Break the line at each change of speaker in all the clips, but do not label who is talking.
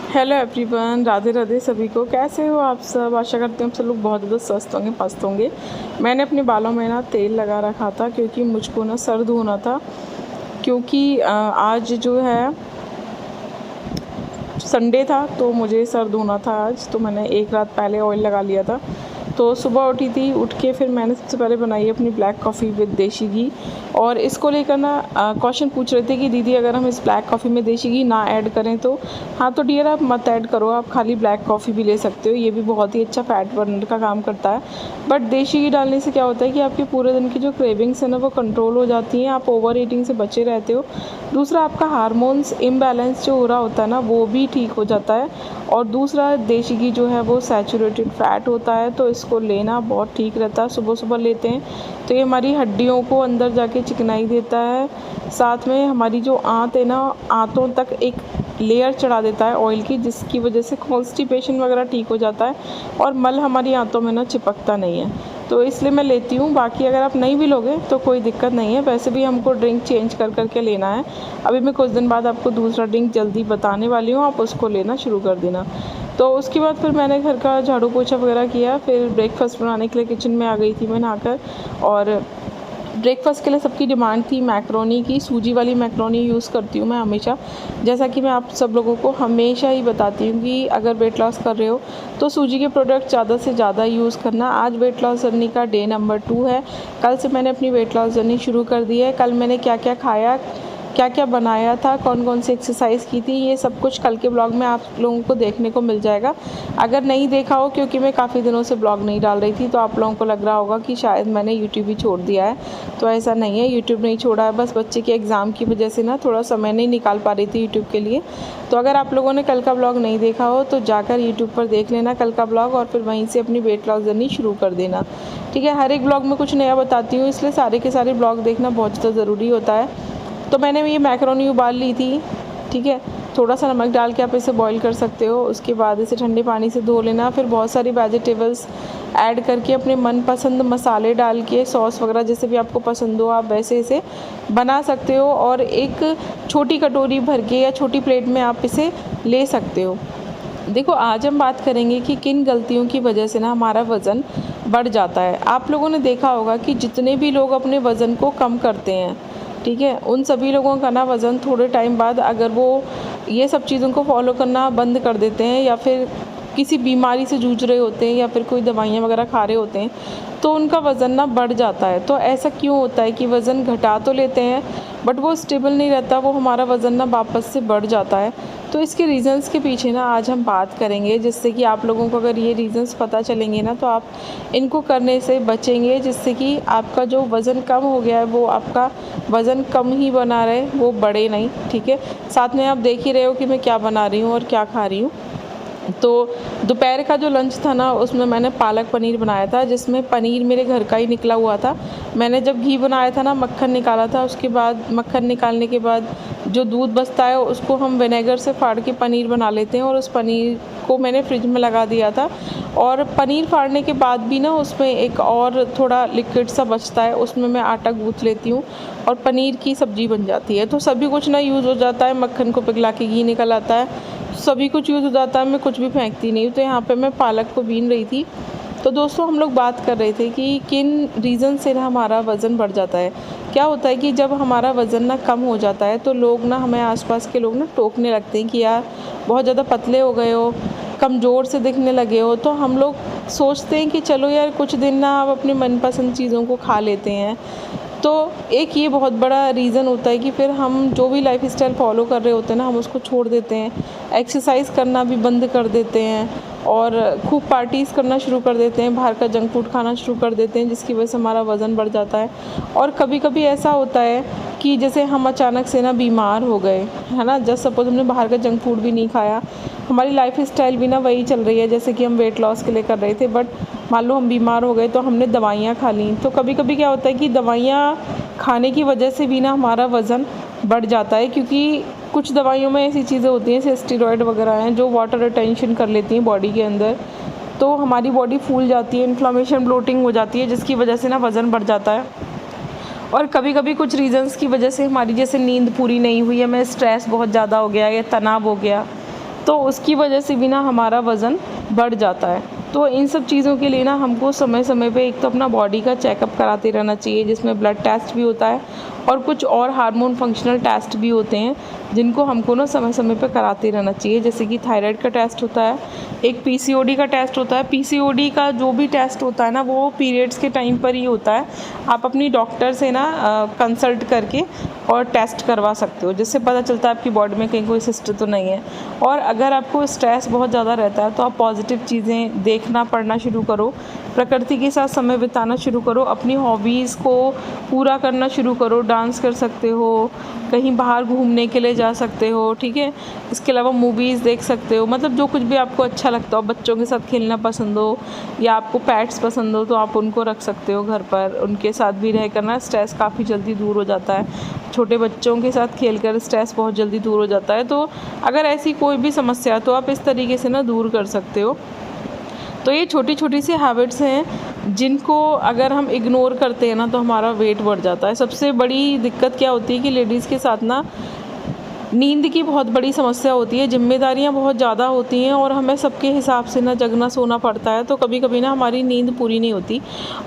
Hello everyone, Radhe Radhe सभी को। कैसे हो आप सब? आशा करती हूँ आप सब लोग बहुत ज़्यादा स्वस्थ होंगे, मस्त होंगे। मैंने अपने बालों में ना तेल लगा रखा था क्योंकि मुझको ना सर धोना था। क्योंकि आज जो है संडे था तो मुझे सर धोना था आज, तो मैंने एक रात पहले ऑयल लगा लिया था। तो सुबह उठी थी, उठ के फिर मैंने सबसे पहले बनाई अपनी ब्लैक कॉफ़ी विद देसी घी। और इसको लेकर ना क्वेश्चन पूछ रहे थे कि दीदी अगर हम इस ब्लैक कॉफ़ी में देसी घी ना ऐड करें तो हाँ, तो डियर आप मत ऐड करो, आप खाली ब्लैक कॉफ़ी भी ले सकते हो, ये भी बहुत ही अच्छा फैट बर्नर का काम करता है। बट देसी घी डालने से क्या होता है कि आपके पूरे दिन की जो क्रेविंग्स है ना वो कंट्रोल हो जाती हैं, आप ओवर ईटिंग से बचे रहते हो। दूसरा, आपका हार्मोन्स इम्बैलेंस जो हो रहा होता है ना वो भी ठीक हो जाता है। और दूसरा, देसी घी जो है वो सैचुरेटेड फैट होता है, तो इसको लेना बहुत ठीक रहता है। सुबह सुबह लेते हैं तो ये हमारी हड्डियों को अंदर जाके चिकनाई देता है। साथ में हमारी जो आंत है ना, आंतों तक एक लेयर चढ़ा देता है ऑयल की, जिसकी वजह से कॉन्स्टिपेशन वगैरह ठीक हो जाता है और मल हमारी आंतों में ना चिपकता नहीं है। तो इसलिए मैं लेती हूँ। बाकी अगर आप नहीं भी लोगे तो कोई दिक्कत नहीं है, वैसे भी हमको ड्रिंक चेंज कर करके लेना है। अभी मैं कुछ दिन बाद आपको दूसरा ड्रिंक जल्दी बताने वाली हूँ, आप उसको लेना शुरू कर देना। तो उसके बाद फिर मैंने घर का झाड़ू पोछा वगैरह किया, फिर ब्रेकफास्ट बनाने के लिए किचन में आ गई थी मैं नहाकर। और ब्रेकफास्ट के लिए सबकी डिमांड थी मैक्रोनी की, सूजी वाली मैक्रोनी यूज़ करती हूँ मैं हमेशा। जैसा कि मैं आप सब लोगों को हमेशा ही बताती हूँ कि अगर वेट लॉस कर रहे हो तो सूजी के प्रोडक्ट ज़्यादा से ज़्यादा यूज़ करना। आज वेट लॉस जर्नी का डे नंबर 2 है। कल से मैंने अपनी वेट लॉस जर्नी शुरू कर दी है। कल मैंने क्या क्या खाया, क्या क्या बनाया था, कौन कौन सी एक्सरसाइज की थी, ये सब कुछ कल के ब्लॉग में आप लोगों को देखने को मिल जाएगा। अगर नहीं देखा हो, क्योंकि मैं काफ़ी दिनों से ब्लॉग नहीं डाल रही थी, तो आप लोगों को लग रहा होगा कि शायद मैंने यूट्यूब ही छोड़ दिया है। तो ऐसा नहीं है, यूट्यूब नहीं छोड़ा है, बस बच्चे के एग्ज़ाम की वजह से ना थोड़ा समय नहीं निकाल पा रही थी यूट्यूब के लिए। तो अगर आप लोगों ने कल का ब्लॉग नहीं देखा हो तो जाकर यूट्यूब पर देख लेना कल का ब्लॉग, और फिर वहीं से अपनी वेट लॉस जर्नी शुरू कर देना। ठीक है, हर एक ब्लॉग में कुछ नया बताती हूँ, इसलिए सारे के सारे ब्लॉग देखना बहुत ज़्यादा ज़रूरी होता है। तो मैंने ये मैक्रोनी उबाल ली थी। ठीक है, थोड़ा सा नमक डाल के आप इसे बॉईल कर सकते हो। उसके बाद इसे ठंडे पानी से धो लेना। फिर बहुत सारी वेजिटेबल्स ऐड करके अपने मनपसंद मसाले डाल के, सॉस वगैरह जैसे भी आपको पसंद हो आप वैसे इसे बना सकते हो, और एक छोटी कटोरी भर के या छोटी प्लेट में आप इसे ले सकते हो। देखो, आज हम बात करेंगे कि किन गलतियों की वजह से ना हमारा वज़न बढ़ जाता है। आप लोगों ने देखा होगा कि जितने भी लोग अपने वज़न को कम करते हैं, ठीक है, उन सभी लोगों का ना वज़न थोड़े टाइम बाद, अगर वो ये सब चीज़ों को फॉलो करना बंद कर देते हैं या फिर किसी बीमारी से जूझ रहे होते हैं या फिर कोई दवाइयाँ वगैरह खा रहे होते हैं, तो उनका वज़न ना बढ़ जाता है। तो ऐसा क्यों होता है कि वज़न घटा तो लेते हैं बट वो स्टेबल नहीं रहता, वो हमारा वज़न ना वापस से बढ़ जाता है। तो इसके रीज़न्स के पीछे ना आज हम बात करेंगे, जिससे कि आप लोगों को अगर ये रीज़न्स पता चलेंगे ना तो आप इनको करने से बचेंगे, जिससे कि आपका जो वज़न कम हो गया है वो आपका वज़न कम ही बना रहे, वो बढ़े नहीं। ठीक है, साथ में आप देख ही रहे हो कि मैं क्या बना रही हूँ और क्या खा रही हूँ। तो दोपहर का जो लंच था ना उसमें मैंने पालक पनीर बनाया था, जिसमें पनीर मेरे घर का ही निकला हुआ था। मैंने जब घी बनाया था ना, मक्खन निकाला था, उसके बाद मक्खन निकालने के बाद जो दूध बचता है उसको हम विनेगर से फाड़ के पनीर बना लेते हैं, और उस पनीर को मैंने फ्रिज में लगा दिया था। और पनीर फाड़ने के बाद भी ना उसमें एक और थोड़ा लिक्विड सा बचता है, उसमें मैं आटा गूँथ लेती हूँ और पनीर की सब्ज़ी बन जाती है। तो सभी कुछ ना यूज़ हो जाता है, मक्खन को पिघला के घी निकल आता है, सभी कुछ यूज़ हो जाता है, मैं कुछ भी फेंकती नहीं हूँ। तो यहाँ पे मैं पालक को बीन रही थी। तो दोस्तों, हम लोग बात कर रहे थे कि किन रीज़न से ना हमारा वज़न बढ़ जाता है। क्या होता है कि जब हमारा वज़न ना कम हो जाता है तो लोग ना, हमें आसपास के लोग ना टोकने लगते हैं कि यार बहुत ज़्यादा पतले हो गए हो, कमज़ोर से दिखने लगे हो। तो हम लोग सोचते हैं कि चलो यार कुछ दिन ना आप अपनी मनपसंद चीज़ों को खा लेते हैं। तो एक ये बहुत बड़ा रीज़न होता है कि फिर हम जो भी लाइफ स्टाइल फॉलो कर रहे होते हैं ना हम उसको छोड़ देते हैं, एक्सरसाइज करना भी बंद कर देते हैं और खूब पार्टीज़ करना शुरू कर देते हैं, बाहर का जंक फूड खाना शुरू कर देते हैं, जिसकी वजह से हमारा वज़न बढ़ जाता है। और कभी कभी ऐसा होता है कि जैसे हम अचानक से ना बीमार हो गए, है ना, जस्ट सपोज हमने बाहर का जंक फूड भी नहीं खाया, हमारी लाइफ स्टाइल भी ना वही चल रही है जैसे कि हम वेट लॉस के लिए कर रहे थे, बट मान लो हम बीमार हो गए तो हमने दवाइयाँ खा लीं। तो कभी कभी क्या होता है कि दवाइयाँ खाने की वजह से भी ना हमारा वज़न बढ़ जाता है, क्योंकि कुछ दवाइयों में ऐसी चीज़ें होती हैं, जैसे स्टेरॉयड वगैरह हैं, जो वाटर रिटेंशन कर लेती हैं बॉडी के अंदर। तो हमारी बॉडी फूल जाती है, इन्फ्लामेशन ब्लोटिंग हो जाती है, जिसकी वजह से ना वज़न बढ़ जाता है। और कभी कभी कुछ रीज़न्स की वजह से हमारी जैसे नींद पूरी नहीं हुई, हमें स्ट्रेस बहुत ज़्यादा हो गया या तनाव हो गया, तो उसकी वजह से भी ना हमारा वज़न बढ़ जाता है। तो इन सब चीज़ों के लिए ना हमको समय समय पे एक तो अपना बॉडी का चेकअप कराते रहना चाहिए, जिसमें ब्लड टेस्ट भी होता है और कुछ और हार्मोन फंक्शनल टेस्ट भी होते हैं जिनको हमको ना समय समय पे कराते रहना चाहिए। जैसे कि थायराइड का टेस्ट होता है, एक पीसीओडी का टेस्ट होता है। पीसीओडी का जो भी टेस्ट होता है ना वो पीरियड्स के टाइम पर ही होता है। आप अपनी डॉक्टर से ना कंसल्ट करके और टेस्ट करवा सकते हो, जिससे पता चलता है आपकी बॉडी में कहीं कोई सिस्ट तो नहीं है। और अगर आपको स्ट्रेस बहुत ज़्यादा रहता है तो आप पॉजिटिव चीज़ें देखना पढ़ना शुरू करो, प्रकृति के साथ समय बिताना शुरू करो, अपनी हॉबीज़ को पूरा करना शुरू करो। डांस कर सकते हो, कहीं बाहर घूमने के लिए जा सकते हो, ठीक है। इसके अलावा मूवीज़ देख सकते हो, मतलब जो कुछ भी आपको अच्छा लगता हो। बच्चों के साथ खेलना पसंद हो या आपको पेट्स पसंद हो तो आप उनको रख सकते हो घर पर, उनके साथ भी रह करना स्ट्रेस काफ़ी जल्दी दूर हो जाता है। छोटे बच्चों के साथ खेलकर स्ट्रेस बहुत जल्दी दूर हो जाता है। तो अगर ऐसी कोई भी समस्या तो आप इस तरीके से ना दूर कर सकते हो। तो ये छोटी छोटी सी हैबिट्स हैं जिनको अगर हम इग्नोर करते हैं ना तो हमारा वेट बढ़ जाता है। सबसे बड़ी दिक्कत क्या होती है कि लेडीज़ के साथ ना नींद की बहुत बड़ी समस्या होती है, जिम्मेदारियां बहुत ज़्यादा होती हैं और हमें सबके हिसाब से ना जगना सोना पड़ता है। तो कभी कभी ना हमारी नींद पूरी नहीं होती।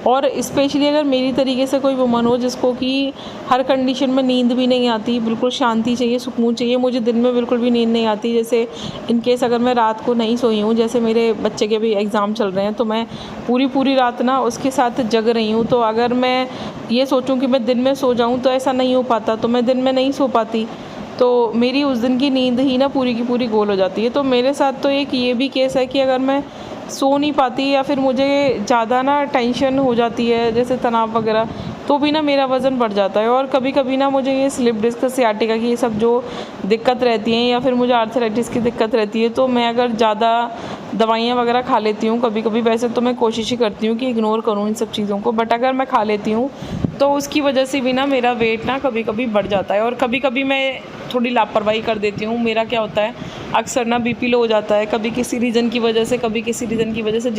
और स्पेशली अगर मेरी तरीके से कोई वुमन हो जिसको कि हर कंडीशन में नींद भी नहीं आती, बिल्कुल शांति चाहिए, सुकून चाहिए। मुझे दिन में बिल्कुल भी नींद नहीं आती। जैसे इन केस अगर मैं रात को नहीं सोई हूँ, जैसे मेरे बच्चे के भी एग्ज़ाम चल रहे हैं तो मैं पूरी रात ना उसके साथ जग रही हूँ। तो अगर मैं ये सोचूँ कि मैं दिन में सो जाऊँ तो ऐसा नहीं हो पाता, तो मैं दिन में नहीं सो पाती, तो मेरी उस दिन की नींद ही ना पूरी की पूरी गोल हो जाती है। तो मेरे साथ तो एक ये भी केस है कि अगर मैं सो नहीं पाती या फिर मुझे ज़्यादा ना टेंशन हो जाती है, जैसे तनाव वगैरह, तो भी ना मेरा वज़न बढ़ जाता है। और कभी कभी ना मुझे ये स्लिप डिस्क, सियाटिका की ये सब जो दिक्कत रहती हैं या फिर मुझे आर्थराइटिस की दिक्कत रहती है, तो मैं अगर ज़्यादा दवाइयाँ वगैरह खा लेती हूँ कभी कभी, वैसे तो मैं कोशिश ही करती हूँ कि इग्नोर करूँ इन सब चीज़ों को, बट अगर मैं खा लेती हूँ तो उसकी वजह से भी ना मेरा वेट ना कभी कभी बढ़ जाता है। और कभी कभी मैं थोड़ी लापरवाही कर देती हूँ। मेरा क्या होता है, अक्सर ना बीपी लो हो जाता है, कभी किसी रीज़न की वजह से, कभी किसी रीज़न की वजह से,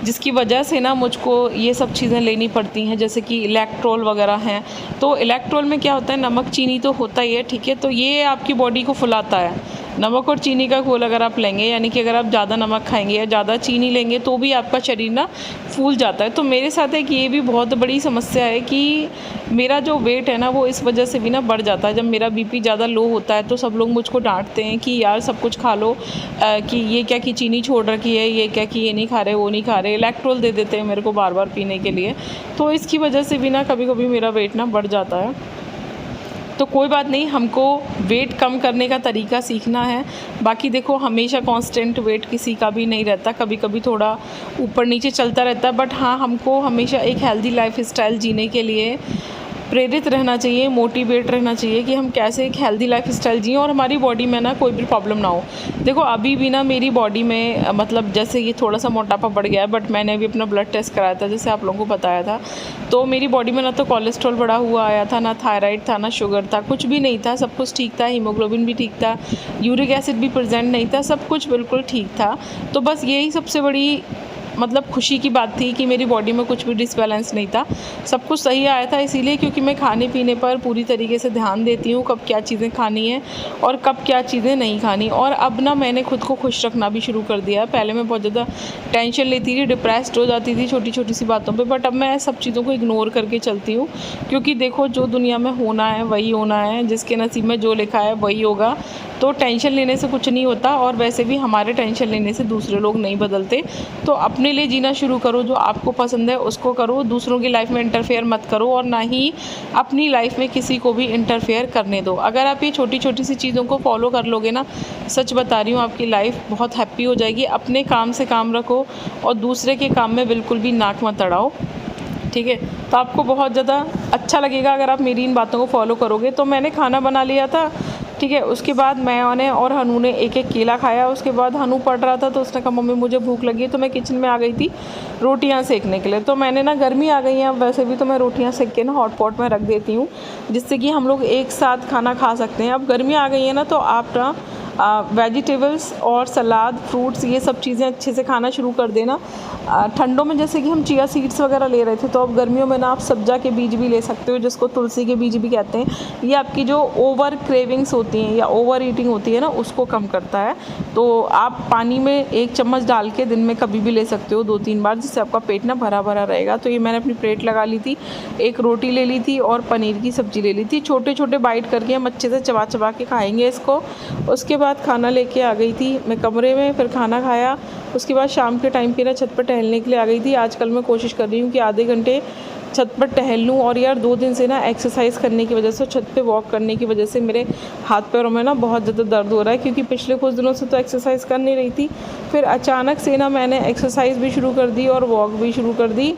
जिसकी वजह से ना मुझको ये सब चीज़ें लेनी पड़ती हैं, जैसे कि इलेक्ट्रोल वगैरह हैं। तो इलेक्ट्रोल में क्या होता है, नमक चीनी तो होता ही है, ठीक है। तो ये आपकी बॉडी को फुलाता है। नमक और चीनी का घोल अगर आप लेंगे, यानी कि अगर आप ज़्यादा नमक खाएंगे या ज़्यादा चीनी लेंगे तो भी आपका शरीर ना फूल जाता है। तो मेरे साथ एक ये भी बहुत बड़ी समस्या है कि मेरा जो वेट है ना वो इस वजह से भी ना बढ़ जाता है। जब मेरा बीपी ज़्यादा लो होता है तो सब लोग मुझको डांटते हैं कि यार सब कुछ खा लो, कि ये क्या कि चीनी छोड़ रखी है, ये क्या कि ये नहीं खा रहे, वो नहीं खा रहे, इलेक्ट्रोल दे देते हैं मेरे को बार बार पीने के लिए। तो इसकी वजह से भी ना कभी कभी मेरा वेट ना बढ़ जाता है। तो कोई बात नहीं, हमको वेट कम करने का तरीका सीखना है। बाकी देखो, हमेशा कांस्टेंट वेट किसी का भी नहीं रहता, कभी कभी थोड़ा ऊपर नीचे चलता रहता है। बट हाँ, हमको हमेशा एक हेल्दी लाइफ स्टाइल जीने के लिए प्रेरित रहना चाहिए, मोटिवेट रहना चाहिए कि हम कैसे एक हेल्दी लाइफ स्टाइल जिएं और हमारी बॉडी में ना कोई भी प्रॉब्लम ना हो। देखो अभी भी ना मेरी बॉडी में मतलब जैसे ये थोड़ा सा मोटापा बढ़ गया है, बट मैंने अभी अपना ब्लड टेस्ट कराया था, जैसे आप लोगों को बताया था। तो मेरी बॉडी में ना तो कोलेस्ट्रॉल बढ़ा हुआ आया था, ना थायराइड था, ना शुगर था, कुछ भी नहीं था, सब कुछ ठीक था। हीमोग्लोबिन भी ठीक था, यूरिक एसिड भी प्रेजेंट नहीं था, सब कुछ बिल्कुल ठीक था। तो बस यही सबसे बड़ी मतलब खुशी की बात थी कि मेरी बॉडी में कुछ भी डिसबैलेंस नहीं था, सब कुछ सही आया था। इसीलिए क्योंकि मैं खाने पीने पर पूरी तरीके से ध्यान देती हूँ, कब क्या चीज़ें खानी है और कब क्या चीज़ें नहीं खानी। और अब ना मैंने खुद को खुश रखना भी शुरू कर दिया है। पहले मैं बहुत ज़्यादा टेंशन लेती थी, डिप्रेस्ड हो जाती थी छोटी छोटी सी बातों पर, बट अब मैं सब चीज़ों को इग्नोर करके चलती हूँ। क्योंकि देखो, जो दुनिया में होना है वही होना है, जिसके नसीब में जो लिखा है वही होगा। तो टेंशन लेने से कुछ नहीं होता, और वैसे भी हमारे टेंशन लेने से दूसरे लोग नहीं बदलते। तो अपने लिए जीना शुरू करो, जो आपको पसंद है उसको करो, दूसरों की लाइफ में इंटरफेयर मत करो और ना ही अपनी लाइफ में किसी को भी इंटरफेयर करने दो। अगर आप ये छोटी छोटी सी चीज़ों को फॉलो कर लोगे ना, सच बता रही हूँ, आपकी लाइफ बहुत हैप्पी हो जाएगी। अपने काम से काम रखो और दूसरे के काम में बिल्कुल भी नाक मत अड़ाओ, ठीक है। तो आपको बहुत ज़्यादा अच्छा लगेगा अगर आप मेरी इन बातों को फॉलो करोगे। तो मैंने खाना बना लिया था, ठीक है। उसके बाद मैंने और हनू ने एक एक केला खाया। उसके बाद हनू पढ़ रहा था तो उसने कहा मम्मी मुझे भूख लगी है, तो मैं किचन में आ गई थी रोटियां सेकने के लिए। तो मैंने ना, गर्मी आ गई है अब वैसे भी, तो मैं रोटियां सेक के ना हॉट पॉट में रख देती हूँ, जिससे कि हम लोग एक साथ खाना खा सकते हैं। अब गर्मी आ गई है ना, तो आप ना वेजिटेबल्स और सलाद, फ्रूट्स, ये सब चीज़ें अच्छे से खाना शुरू कर देना। ठंडों में जैसे कि हम चिया सीड्स वगैरह ले रहे थे, तो अब गर्मियों में ना आप सब्जा के बीज भी ले सकते हो, जिसको तुलसी के बीज भी कहते हैं। ये आपकी जो ओवर क्रेविंग्स होती हैं या ओवर ईटिंग होती है ना, उसको कम करता है। तो आप पानी में 1 चम्मच डाल के दिन में कभी भी ले सकते हो 2-3 बार, जिससे आपका पेट ना भरा भरा रहेगा। तो ये मैंने अपनी प्लेट लगा ली थी, एक रोटी ले ली थी और पनीर की सब्ज़ी ले ली थी। छोटे छोटे बाइट करके हम अच्छे से चबा चबा के खाएंगे इसको। उसके बाद खाना लेके आ गई थी मैं कमरे में, फिर खाना खाया। उसके बाद शाम के टाइम पे ना छत पर टहलने के लिए आ गई थी। आजकल मैं कोशिश कर रही हूँ कि आधे घंटे छत पर टहल लूँ। और यार 2 दिन से ना एक्सरसाइज करने की वजह से, छत पे वॉक करने की वजह से मेरे हाथ पैरों में ना बहुत ज़्यादा दर्द हो रहा है, क्योंकि पिछले कुछ दिनों से तो एक्सरसाइज कर नहीं रही थी। फिर अचानक से ना मैंने एक्सरसाइज भी शुरू कर दी और वॉक भी शुरू कर दी,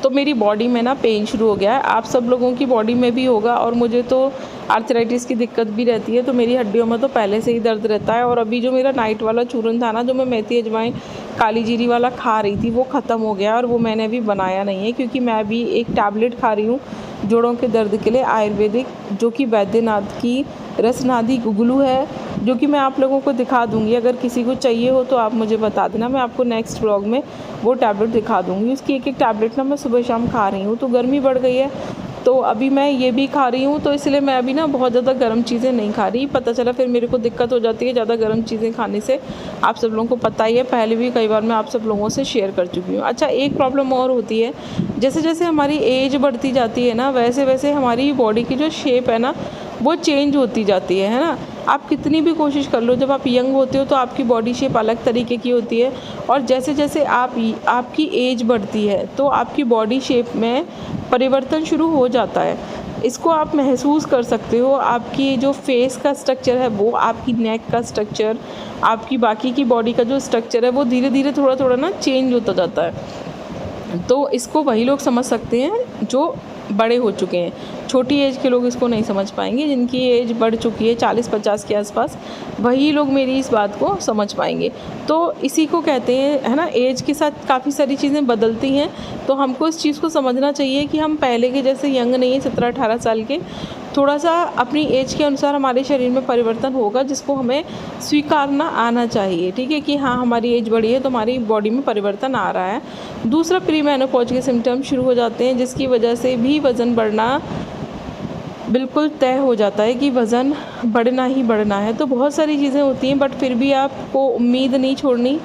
तो मेरी बॉडी में ना पेन शुरू हो गया है। आप सब लोगों की बॉडी में भी होगा, और मुझे तो आर्थराइटिस की दिक्कत भी रहती है, तो मेरी हड्डियों में तो पहले से ही दर्द रहता है। और अभी जो मेरा नाइट वाला चूरन था ना, जो मैं मेथी अजवाइन काली जीरी वाला खा रही थी, वो ख़त्म हो गया और वो मैंने अभी बनाया नहीं है, क्योंकि मैं अभी एक टैबलेट खा रही हूँ जोड़ों के दर्द के लिए, आयुर्वेदिक, जो कि वैद्यनाथ की रसनादी गुगलू है, जो कि मैं आप लोगों को दिखा दूंगी। अगर किसी को चाहिए हो तो आप मुझे बता देना, मैं आपको नेक्स्ट व्लॉग में वो टैबलेट दिखा दूंगी। उसकी एक टैबलेट ना मैं सुबह शाम खा रही हूँ। तो गर्मी बढ़ गई है, तो अभी मैं ये भी खा रही हूँ, तो इसलिए मैं अभी ना बहुत ज़्यादा गर्म चीज़ें नहीं खा रही। पता चला फिर मेरे को दिक्कत हो जाती है ज़्यादा गर्म चीज़ें खाने से, आप सब लोगों को पता ही है, पहले भी कई बार मैं आप सब लोगों से शेयर कर चुकी हूँ। अच्छा, एक प्रॉब्लम और होती है, जैसे जैसे हमारी एज बढ़ती जाती है ना, वैसे वैसे हमारी बॉडी की जो शेप है ना, वो चेंज होती जाती है ना। आप कितनी भी कोशिश कर लो, जब आप यंग होते हो तो आपकी बॉडी शेप अलग तरीके की होती है, और जैसे जैसे आपकी एज बढ़ती है तो आपकी बॉडी शेप में परिवर्तन शुरू हो जाता है। इसको आप महसूस कर सकते हो। आपकी जो फेस का स्ट्रक्चर है वो, आपकी नेक का स्ट्रक्चर, आपकी बाकी की बॉडी का जो स्ट्रक्चर है वो धीरे धीरे थोड़ा थोड़ा ना चेंज होता जाता है। तो इसको वही लोग समझ सकते हैं जो बड़े हो चुके हैं। छोटी एज के लोग इसको नहीं समझ पाएंगे। जिनकी एज बढ़ चुकी है 40-50 के आसपास, वही लोग मेरी इस बात को समझ पाएंगे। तो इसी को कहते हैं, है ना, एज के साथ काफ़ी सारी चीज़ें बदलती हैं। तो हमको इस चीज़ को समझना चाहिए कि हम पहले के जैसे यंग नहीं हैं, 17-18 साल के। थोड़ा सा अपनी एज के अनुसार हमारे शरीर में परिवर्तन होगा, जिसको हमें स्वीकारना आना चाहिए। ठीक है, कि हाँ हमारी एज बढ़ी है तो हमारी बॉडी में परिवर्तन आ रहा है। दूसरा, प्री मेनोपॉज के सिम्टम्स शुरू हो जाते हैं, जिसकी वजह से भी वज़न बढ़ना बिल्कुल तय हो जाता है कि वज़न बढ़ना ही बढ़ना है। तो बहुत सारी चीज़ें होती हैं, बट फिर भी आपको उम्मीद नहीं छोड़नी,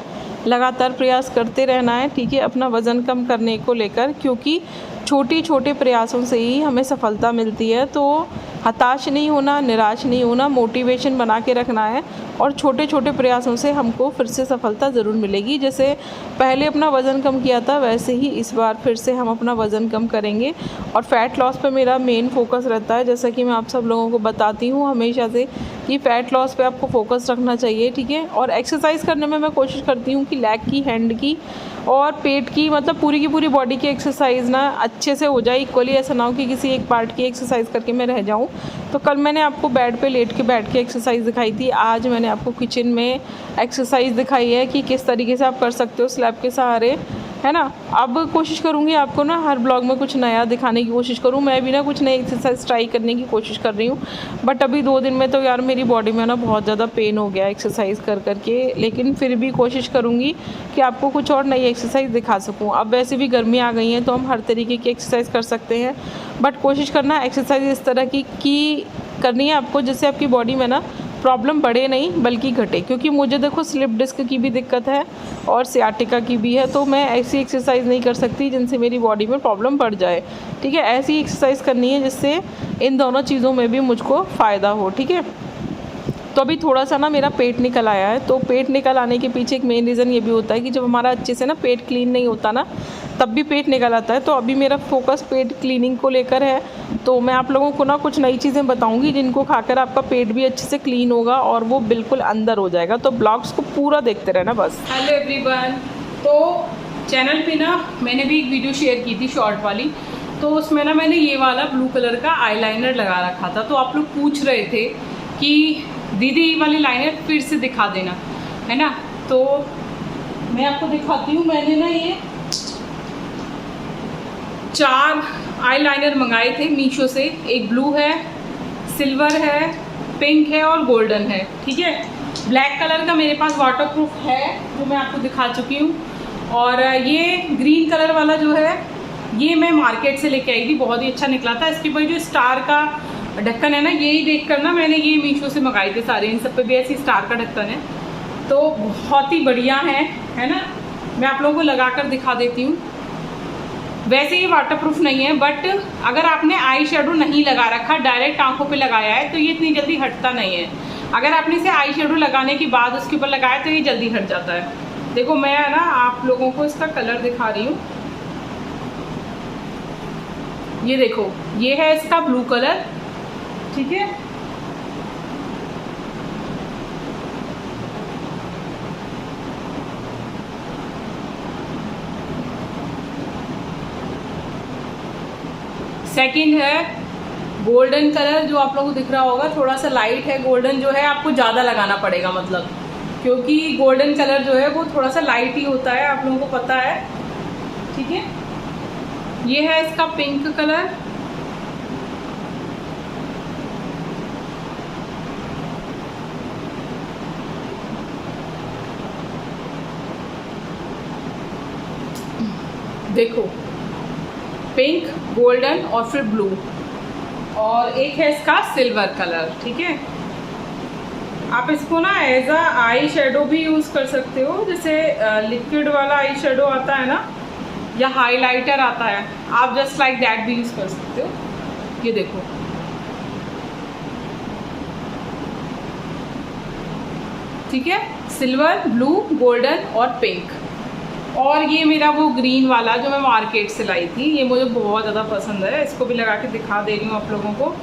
लगातार प्रयास करते रहना है। ठीक है, अपना वज़न कम करने को लेकर, क्योंकि छोटे छोटे प्रयासों से ही हमें सफलता मिलती है। तो हताश नहीं होना, निराश नहीं होना, मोटिवेशन बना के रखना है, और छोटे छोटे प्रयासों से हमको फिर से सफलता ज़रूर मिलेगी। जैसे पहले अपना वज़न कम किया था, वैसे ही इस बार फिर से हम अपना वज़न कम करेंगे। और फ़ैट लॉस पे मेरा मेन फोकस रहता है, जैसा कि मैं आप सब लोगों को बताती हूँ हमेशा से कि फ़ैट लॉस पे आपको फोकस रखना चाहिए। ठीक है, और एक्सरसाइज करने में मैं कोशिश करती हूँ कि लेग की, हैंड की और पेट की, मतलब पूरी की पूरी बॉडी की एक्सरसाइज ना अच्छे से हो जाए इक्वली। ऐसा ना हो कि किसी एक पार्ट की एक्सरसाइज करके मैं रह जाऊँ। तो कल मैंने आपको बेड पे लेट के बैठ के एक्सरसाइज दिखाई थी, आज मैंने आपको किचन में एक्सरसाइज दिखाई है कि किस तरीके से आप कर सकते हो स्लैब के सहारे, है ना। अब कोशिश करूँगी आपको ना हर ब्लॉग में कुछ नया दिखाने की कोशिश करूँ। मैं भी ना कुछ नई एक्सरसाइज ट्राई करने की कोशिश कर रही हूँ, बट अभी 2 दिन में तो यार मेरी बॉडी में ना बहुत ज़्यादा पेन हो गया एक्सरसाइज कर करके। लेकिन फिर भी कोशिश करूँगी कि आपको कुछ और नई एक्सरसाइज दिखा सकूँ। अब वैसे भी गर्मी आ गई हैं तो हम हर तरीके की एक्सरसाइज कर सकते हैं, बट कोशिश करना एक्सरसाइज इस तरह की करनी है आपको जिससे आपकी बॉडी में ना प्रॉब्लम बढ़े नहीं बल्कि घटे। क्योंकि मुझे देखो स्लिप डिस्क की भी दिक्कत है और सियाटिका की भी है, तो मैं ऐसी एक्सरसाइज नहीं कर सकती जिनसे मेरी बॉडी में प्रॉब्लम बढ़ जाए। ठीक है, ऐसी एक्सरसाइज करनी है जिससे इन दोनों चीज़ों में भी मुझको फ़ायदा हो। ठीक है, तो अभी थोड़ा सा ना मेरा पेट निकल आया है, तो पेट निकल आने के पीछे एक मेन रीज़न ये भी होता है कि जब हमारा अच्छे से ना पेट क्लीन नहीं होता ना, तब भी पेट निकल आता है। तो अभी मेरा फोकस पेट क्लीनिंग को लेकर है, तो मैं आप लोगों को ना कुछ नई चीज़ें बताऊंगी जिनको खाकर आपका पेट भी अच्छे से क्लीन होगा और वो बिल्कुल अंदर हो जाएगा। तो ब्लॉग्स को पूरा देखते रहना बस।
हेलो एवरीवन, तो चैनल पे ना मैंने भी एक वीडियो शेयर की थी शॉर्ट वाली, तो उसमें ना मैंने ये वाला ब्लू कलर का आईलाइनर लगा रखा था। तो आप लोग पूछ रहे थे कि दीदी ये वाली लाइनर फिर से दिखा देना, है ना। तो मैं आपको दिखाती हूँ। मैंने ना ये 4 आईलाइनर मंगाए थे मीशो से। एक ब्लू है, सिल्वर है, पिंक है और गोल्डन है। ठीक है, ब्लैक कलर का मेरे पास वाटरप्रूफ है जो मैं आपको दिखा चुकी हूँ, और ये ग्रीन कलर वाला जो है ये मैं मार्केट से लेके आई थी, बहुत ही अच्छा निकला था। इसके ऊपर जो स्टार का ढक्कन है ना, यही देख कर ना मैंने ये मीशो से मंगाए थे सारे, इन सब पे भी ऐसी स्टार का ढक्कन है, तो बहुत ही बढ़िया है ना। मैं आप लोगों को लगा कर दिखा देती हूँ। वैसे ये वाटरप्रूफ नहीं है, बट अगर आपने आई शेडो नहीं लगा रखा, डायरेक्ट आंखों पे लगाया है, तो ये इतनी जल्दी हटता नहीं है। अगर आपने इसे आई शेडो लगाने के बाद उसके ऊपर लगाया तो ये जल्दी हट जाता है। देखो मैं ना आप लोगों को इसका कलर दिखा रही हूँ, ये देखो, ये है इसका ब्लू कलर, ठीक है। सेकंड है गोल्डन कलर, जो आप लोगों को दिख रहा होगा, थोड़ा सा लाइट है। गोल्डन जो है आपको ज़्यादा लगाना पड़ेगा, मतलब क्योंकि गोल्डन कलर जो है वो थोड़ा सा लाइट ही होता है, आप लोगों को पता है, ठीक है। ये है इसका पिंक कलर, देखो पिंक, गोल्डन और फिर ब्लू, और एक है इसका सिल्वर कलर, ठीक है। आप इसको ना एज अ आई शेडो भी यूज़ कर सकते हो, जैसे लिक्विड वाला आई शेडो आता है ना, या हाइलाइटर आता है, आप जस्ट लाइक दैट भी यूज़ कर सकते हो। ये देखो, ठीक है, सिल्वर, ब्लू, गोल्डन और पिंक। और ये मेरा वो ग्रीन वाला जो मैं मार्केट से लाई थी, ये मुझे बहुत ज़्यादा पसंद है। इसको भी लगा के दिखा दे रही हूँ आप लोगों को,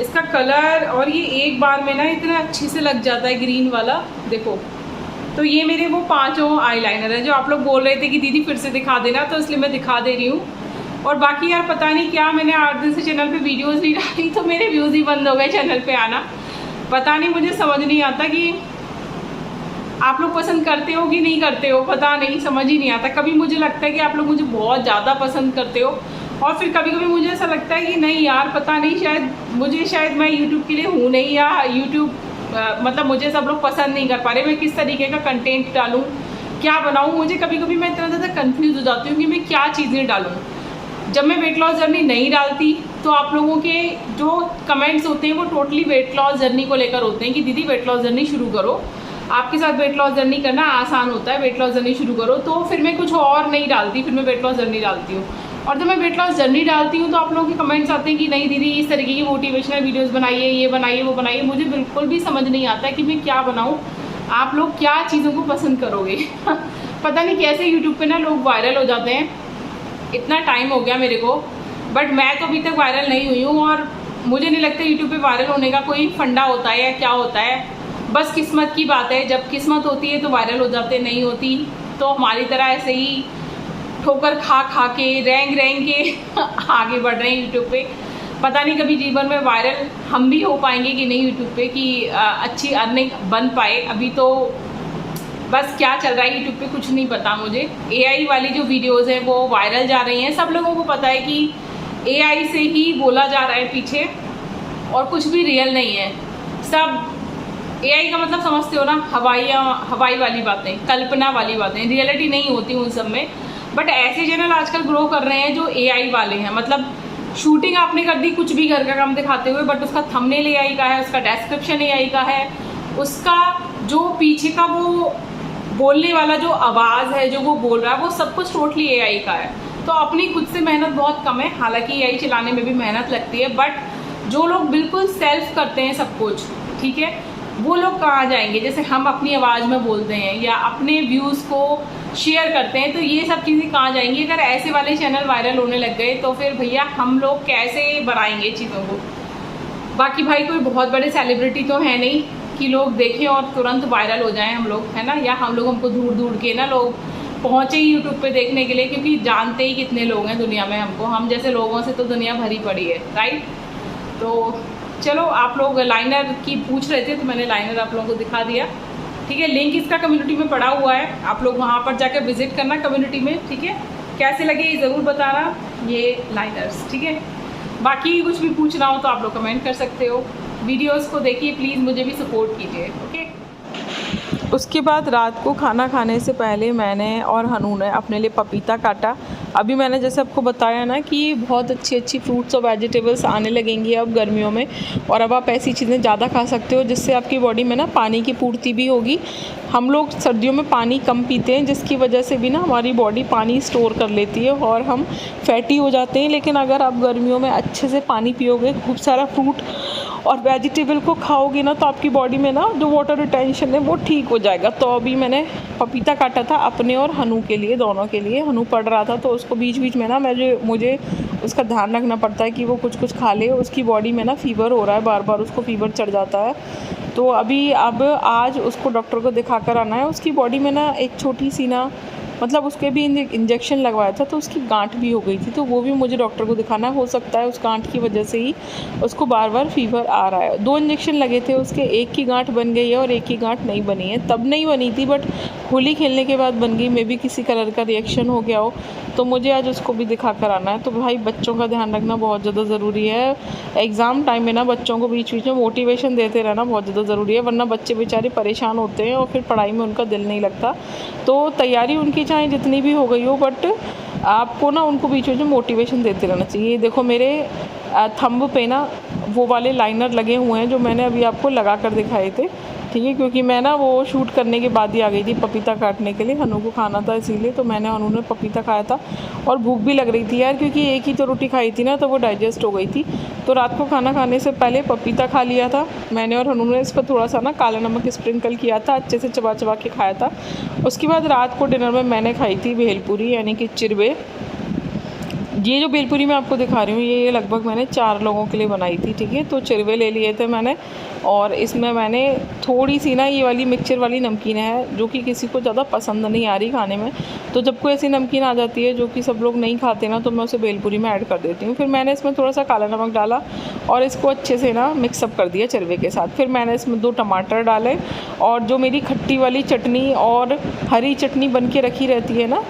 इसका कलर, और ये एक बार में ना इतना अच्छे से लग जाता है ग्रीन वाला, देखो। तो ये मेरे वो 5 आईलाइनर है जो आप लोग बोल रहे थे कि दीदी फिर से दिखा देना, तो इसलिए मैं दिखा दे रही हूँ। और बाकी यार पता नहीं क्या, मैंने 8 दिन से चैनल पे वीडियोस नहीं डाली, तो मेरे व्यूज़ ही बंद हो गए चैनल पे आना। पता नहीं, मुझे समझ नहीं आता कि आप लोग पसंद करते हो कि नहीं करते हो, पता नहीं, समझ ही नहीं आता। कभी मुझे लगता है कि आप लोग मुझे बहुत ज़्यादा पसंद करते हो, और फिर कभी कभी मुझे ऐसा लगता है कि नहीं यार, पता नहीं, शायद मैं यूट्यूब के लिए हूँ नहीं, या यूट्यूब मतलब मुझे सब लोग पसंद नहीं कर पा रहे। मैं किस तरीके का कंटेंट डालूँ, क्या बनाऊँ, मुझे कभी कभी मैं इतना ज़्यादा कन्फ्यूज़ हो जाती हूँ कि मैं क्या चीज़ें डालूँ। जब मैं वेट लॉस जर्नी नहीं डालती तो आप लोगों के जो कमेंट्स होते हैं वो टोटली वेट लॉस जर्नी को लेकर होते हैं कि दीदी वेट लॉस जर्नी शुरू करो, आपके साथ वेट लॉस जर्नी करना आसान होता है, वेट लॉस जर्नी शुरू करो। तो फिर मैं कुछ और नहीं डालती, फिर मैं वेट लॉस जर्नी डालती हूँ। और जब मैं वेट लॉस जर्नी डालती हूँ तो आप लोगों के कमेंट्स आते हैं कि नहीं दीदी इस तरीके की मोटिवेशनल वीडियोस बनाइए, ये बनाइए, वो बनाइए। मुझे बिल्कुल भी समझ नहीं आता कि मैं क्या बनाऊँ, आप लोग क्या चीज़ों को पसंद करोगे। पता नहीं कैसे यूट्यूब पे ना लोग वायरल हो जाते हैं। इतना टाइम हो गया मेरे को, बट मैं तो अभी तक वायरल नहीं हुई हूँ, और मुझे नहीं लगता यूट्यूब पे वायरल होने का कोई फंडा होता है या क्या होता है। बस किस्मत की बात है, जब किस्मत होती है तो वायरल हो जाते, नहीं होती तो हमारी तरह ऐसे ही ठोकर खा खा के रेंग के आगे बढ़ रहे हैं यूट्यूब पे। पता नहीं कभी जीवन में वायरल हम भी हो पाएंगे कि नहीं यूट्यूब पे, कि अच्छी अर्निंग बन पाए। अभी तो बस क्या चल रहा है यूट्यूब पे कुछ नहीं पता मुझे। AI वाली जो वीडियोज़ हैं वो वायरल जा रही हैं, सब लोगों को पता है कि AI से ही बोला जा रहा है पीछे, और कुछ भी रियल नहीं है। सब AI का मतलब समझते हो ना, हवाई वाली बातें, कल्पना वाली बातें, रियलिटी नहीं होती उन सब में। बट ऐसे चैनल आजकल ग्रो कर रहे हैं जो AI वाले हैं, मतलब शूटिंग आपने कर दी कुछ भी घर का काम दिखाते हुए, बट उसका थंबनेल AI का है, उसका डिस्क्रिप्शन AI का है, उसका जो पीछे का वो बोलने वाला जो आवाज़ है जो वो बोल रहा है वो सब कुछ टोटली AI का है। तो अपनी खुद से मेहनत बहुत कम है, हालांकि AI चलाने में भी मेहनत लगती है, बट जो लोग बिल्कुल सेल्फ करते हैं सब कुछ, ठीक है, वो लोग कहाँ जाएंगे। जैसे हम अपनी आवाज़ में बोलते हैं या अपने व्यूज़ को शेयर करते हैं, तो ये सब चीज़ें कहाँ जाएंगी। अगर ऐसे वाले चैनल वायरल होने लग गए तो फिर भैया हम लोग कैसे बनाएंगे चीज़ों को। बाकी भाई कोई बहुत बड़े सेलिब्रिटी तो है नहीं कि लोग देखें और तुरंत वायरल हो जाएं हम लोग, है ना, या हम लोग हमको ढूंढ ढूंढ के ना लोग पहुँचे ही यूट्यूब पे देखने के लिए, क्योंकि जानते ही कितने लोग हैं दुनिया में हमको, हम जैसे लोगों से तो दुनिया भरी पड़ी है, राइट। तो चलो, आप लोग लाइनर की पूछ रहे थे तो मैंने लाइनर आप लोगों को दिखा दिया, ठीक है। लिंक इसका कम्युनिटी में पड़ा हुआ है, आप लोग वहाँ पर जाकर विजिट करना कम्युनिटी में, ठीक है। कैसे लगे ये ज़रूर बताना ये लाइनर्स, ठीक है। बाकी कुछ भी पूछना हो तो आप लोग कमेंट कर सकते हो। वीडियोस को देखिए प्लीज़, मुझे भी सपोर्ट कीजिए, ओके।
उसके बाद रात को खाना खाने से पहले मैंने और हनू ने अपने लिए पपीता काटा। अभी मैंने जैसे आपको बताया ना कि बहुत अच्छी अच्छी फ्रूट्स और वेजिटेबल्स आने लगेंगी अब गर्मियों में, और अब आप ऐसी चीज़ें ज़्यादा खा सकते हो जिससे आपकी बॉडी में ना पानी की पूर्ति भी होगी। हम लोग सर्दियों में पानी कम पीते हैं, जिसकी वजह से भी ना हमारी बॉडी पानी स्टोर कर लेती है और हम फैटी हो जाते हैं। लेकिन अगर आप गर्मियों में अच्छे से पानी पियोगे, खूब सारा फ्रूट और वेजिटेबल को खाओगे ना, तो आपकी बॉडी में ना जो वाटर रिटेंशन है वो ठीक हो जाएगा। तो अभी मैंने पपीता काटा था अपने और हनू के लिए, दोनों के लिए। हनू पढ़ रहा था तो उसको बीच बीच में ना मुझे उसका ध्यान रखना पड़ता है कि वो कुछ कुछ खा ले। उसकी बॉडी में ना फ़ीवर हो रहा है, बार बार उसको फ़ीवर चढ़ जाता है। तो अब आज उसको डॉक्टर को दिखा कर आना है। उसकी बॉडी में ना एक छोटी सी ना, मतलब उसके भी इंजेक्शन लगवाया था तो उसकी गांठ भी हो गई थी, तो वो भी मुझे डॉक्टर को दिखाना। हो सकता है उस गांठ की वजह से ही उसको बार बार फ़ीवर आ रहा है। 2 इंजेक्शन लगे थे उसके, एक की गांठ बन गई है और एक की गांठ नहीं बनी है। तब नहीं बनी थी बट होली खेलने के बाद बन गई, मे बी किसी कलर का रिएक्शन हो गया हो। तो मुझे आज उसको भी दिखा कर आना है। तो भाई बच्चों का ध्यान रखना बहुत ज़्यादा ज़रूरी है। एग्ज़ाम टाइम में ना बच्चों को बीच बीच में मोटिवेशन देते रहना बहुत ज़्यादा ज़रूरी है, वरना बच्चे बेचारे परेशान होते हैं और फिर पढ़ाई में उनका दिल नहीं लगता। तो तैयारी उनकी चाहे जितनी भी हो गई हो, बट आपको ना उनको बीच बीच में मोटिवेशन देते रहना चाहिए। देखो मेरे थंब पे ना वो वाले लाइनर लगे हुए हैं जो मैंने अभी आपको लगा कर दिखाए थे, ठीक है, क्योंकि मैं ना वो शूट करने के बाद ही आ गई थी पपीता काटने के लिए। हनू को खाना था इसीलिए, तो मैंने हनू ने पपीता खाया था और भूख भी लग रही थी यार, क्योंकि एक ही तो रोटी खाई थी ना, तो वो डाइजेस्ट हो गई थी। तो रात को खाना खाने से पहले पपीता खा लिया था मैंने और हनू ने। इस पर थोड़ा सा ना काला नमक स्प्रिंकल किया था, अच्छे से चबा चबा के खाया था। उसके बाद रात को डिनर में मैंने खाई थी भेलपुरी, यानी कि चिरवे। ये जो भेलपुरी मैं आपको दिखा रही हूँ ये लगभग मैंने 4 लोगों के लिए बनाई थी, ठीक है। तो चिरवे ले लिए थे मैंने, और इसमें मैंने थोड़ी सी ना ये वाली मिक्सचर वाली नमकीन है जो कि किसी को ज़्यादा पसंद नहीं आ रही खाने में। तो जब कोई ऐसी नमकीन आ जाती है जो कि सब लोग नहीं खाते ना, तो मैं उसे भेलपुरी में ऐड कर देती हूँ। फिर मैंने इसमें थोड़ा सा काला नमक डाला और इसको अच्छे से ना मिक्सअप कर दिया चिरवे के साथ। फिर मैंने इसमें 2 टमाटर डाले, और जो मेरी खट्टी वाली चटनी और हरी चटनी बन के रखी रहती है ना,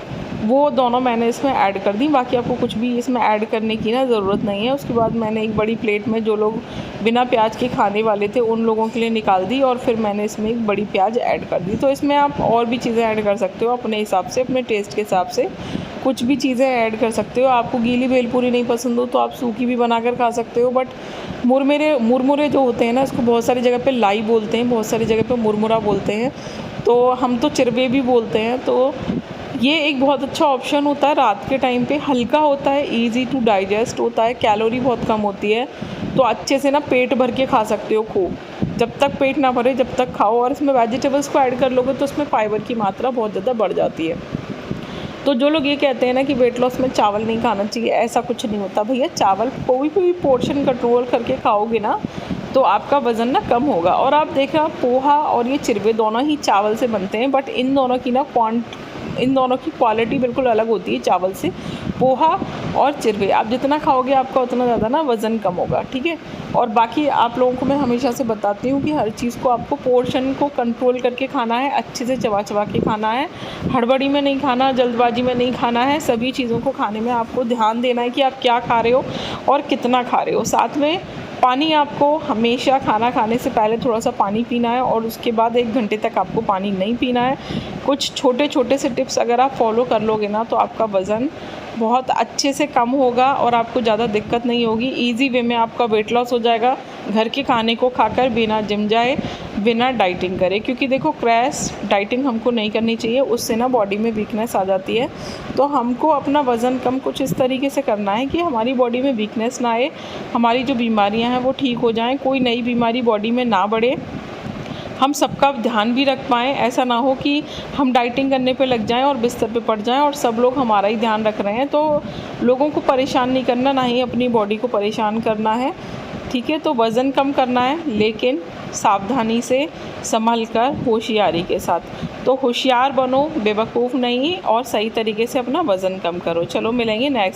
वो दोनों मैंने इसमें ऐड कर दी। बाकी आपको कुछ भी इसमें ऐड करने की ना ज़रूरत नहीं है। उसके बाद मैंने एक बड़ी प्लेट में जो लोग बिना प्याज के खाने वाले थे उन लोगों के लिए निकाल दी, और फिर मैंने इसमें एक बड़ी प्याज ऐड कर दी। तो इसमें आप और भी चीज़ें ऐड कर सकते हो अपने हिसाब से, अपने टेस्ट के हिसाब से कुछ भी चीज़ें ऐड कर सकते हो। आपको गीली भेलपुरी नहीं पसंद हो तो आप सूखी भी बना कर खा सकते हो। बट मुरमुरे जो होते हैं ना, इसको बहुत सारी जगह पे लाई बोलते हैं, बहुत सारी जगह पे मुरमुरा बोलते हैं, तो हम तो चिरवे भी बोलते हैं। तो ये एक बहुत अच्छा ऑप्शन होता है रात के टाइम पे, हल्का होता है, इजी टू डाइजेस्ट होता है, कैलोरी बहुत कम होती है, तो अच्छे से ना पेट भर के खा सकते हो खूब। जब तक पेट ना भरे जब तक खाओ, और इसमें वेजिटेबल्स को ऐड कर लोगे तो उसमें फाइबर की मात्रा बहुत ज़्यादा बढ़ जाती है। तो जो लोग ये कहते हैं ना कि वेट लॉस में चावल नहीं खाना चाहिए, ऐसा कुछ नहीं होता भैया। चावल कोई भी पोर्शन कंट्रोल करके खाओगे ना तो आपका वज़न ना कम होगा। और आप देखना पोहा और ये चिरवे दोनों ही चावल से बनते हैं, बट इन दोनों की क्वालिटी बिल्कुल अलग होती है चावल से। पोहा और चिरवे आप जितना खाओगे आपका उतना ज़्यादा ना वज़न कम होगा, ठीक है। और बाकी आप लोगों को मैं हमेशा से बताती हूँ कि हर चीज़ को आपको पोर्शन को कंट्रोल करके खाना है, अच्छे से चबा चबा के खाना है, हड़बड़ी में नहीं खाना, जल्दबाजी में नहीं खाना है। सभी चीज़ों को खाने में आपको ध्यान देना है कि आप क्या खा रहे हो और कितना खा रहे हो। साथ में पानी आपको हमेशा खाना खाने से पहले थोड़ा सा पानी पीना है, और उसके बाद 1 घंटे तक आपको पानी नहीं पीना है। कुछ छोटे छोटे से टिप्स अगर आप फॉलो कर लोगे ना तो आपका वज़न बहुत अच्छे से कम होगा और आपको ज़्यादा दिक्कत नहीं होगी। इजी वे में आपका वेट लॉस हो जाएगा, घर के खाने को खाकर, बिना जिम जाए, बिना डाइटिंग करे। क्योंकि देखो क्रैश डाइटिंग हमको नहीं करनी चाहिए, उससे ना बॉडी में वीकनेस आ जाती है। तो हमको अपना वज़न कम कुछ इस तरीके से करना है कि हमारी बॉडी में वीकनेस ना आए, हमारी जो बीमारियां हैं वो ठीक हो जाएं, कोई नई बीमारी बॉडी में ना बढ़े, हम सबका ध्यान भी रख पाएँ। ऐसा ना हो कि हम डाइटिंग करने पे लग जाएं और बिस्तर पे पड़ जाएं और सब लोग हमारा ही ध्यान रख रहे हैं। तो लोगों को परेशान नहीं करना, ना ही अपनी बॉडी को परेशान करना है, ठीक है। तो वज़न कम करना है, लेकिन सावधानी से, संभल कर, होशियारी के साथ। तो होशियार बनो, बेवकूफ़ नहीं, और सही तरीके से अपना वज़न कम करो। चलो मिलेंगे नेक्स्ट।